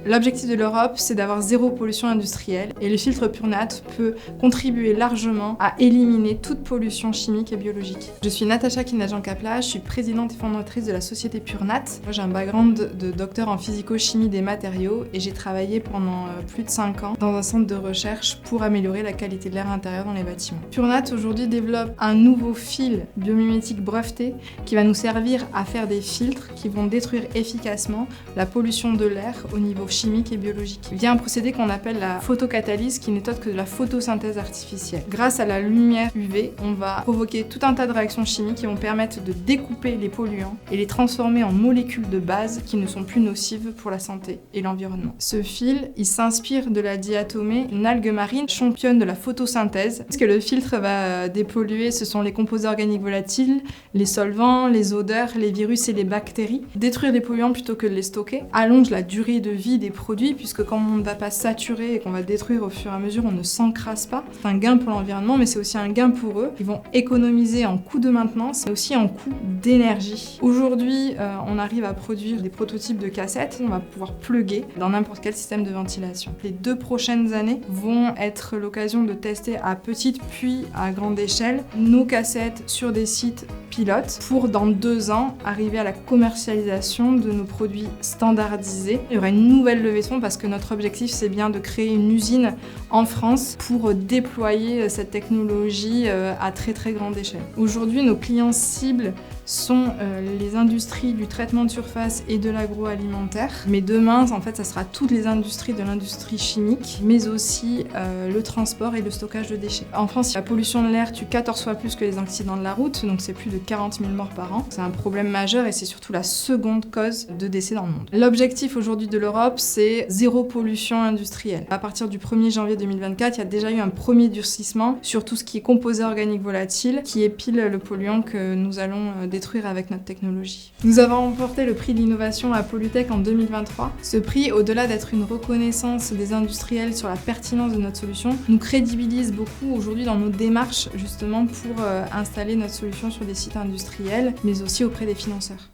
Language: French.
L'objectif de l'Europe, c'est d'avoir zéro pollution industrielle et le filtre PureNat peut contribuer largement à éliminer toute pollution chimique et biologique. Je suis Natacha Kinajan-Kapla, je suis présidente et fondatrice de la société PureNat. Moi, j'ai un background de docteur en physico-chimie des matériaux et j'ai travaillé pendant plus de 5 ans dans un centre de recherche pour améliorer la qualité de l'air intérieur dans les bâtiments. PureNat aujourd'hui développe un nouveau fil biomimétique breveté qui va nous servir à faire des filtres qui vont détruire efficacement la pollution de l'air au niveau chimique et biologique via un procédé qu'on appelle la photocatalyse qui n'est autre que de la photosynthèse artificielle. Grâce à la lumière UV, on va provoquer tout un tas de réactions chimiques qui vont permettre de découper les polluants et les transformer en molécules de base qui ne sont plus nocives pour la santé et l'environnement. Ce fil, il s'inspire de la diatomée, une algue marine championne de la photosynthèse. Ce que le filtre va dépolluer, ce sont les composés organiques volatiles, les solvants, les odeurs, les virus et les bactéries. Détruire les polluants plutôt que de les stocker allonge la durée de vie des produits puisque quand on ne va pas saturer et qu'on va détruire au fur et à mesure, on ne s'encrasse pas. C'est un gain pour l'environnement, mais c'est aussi un gain pour eux. Ils vont économiser en coût de maintenance, mais aussi en coût d'énergie. Aujourd'hui, on arrive à produire des prototypes de cassettes. On va pouvoir plugger dans n'importe quel système de ventilation. Les 2 prochaines années vont être l'occasion de tester à petite puis à grande échelle nos cassettes sur des sites pilotes pour dans 2 ans arriver à la commercialisation de nos produits standardisés. Il y aura une nouvelle levée de fonds parce que notre objectif c'est bien de créer une usine en France pour déployer cette technologie à très grande échelle. Aujourd'hui, nos clients cibles sont les industries du traitement de surface et de l'agroalimentaire. Mais demain, en fait, ça sera toutes les industries de l'industrie chimique, mais aussi le transport et le stockage de déchets. En France, la pollution de l'air tue 14 fois plus que les accidents de la route, donc c'est plus de 40 000 morts par an. C'est un problème majeur et c'est surtout la seconde cause de décès dans le monde. L'objectif aujourd'hui de l'Europe, c'est zéro pollution industrielle. À partir du 1er janvier 2024, il y a déjà eu un premier durcissement sur tout ce qui est composés organiques volatiles, qui est pile le polluant que nous allons détruire avec notre technologie. Nous avons remporté le prix de l'innovation à Polytech en 2023. Ce prix, au-delà d'être une reconnaissance des industriels sur la pertinence de notre solution, nous crédibilise beaucoup aujourd'hui dans nos démarches justement pour installer notre solution sur des sites industriels, mais aussi auprès des financeurs.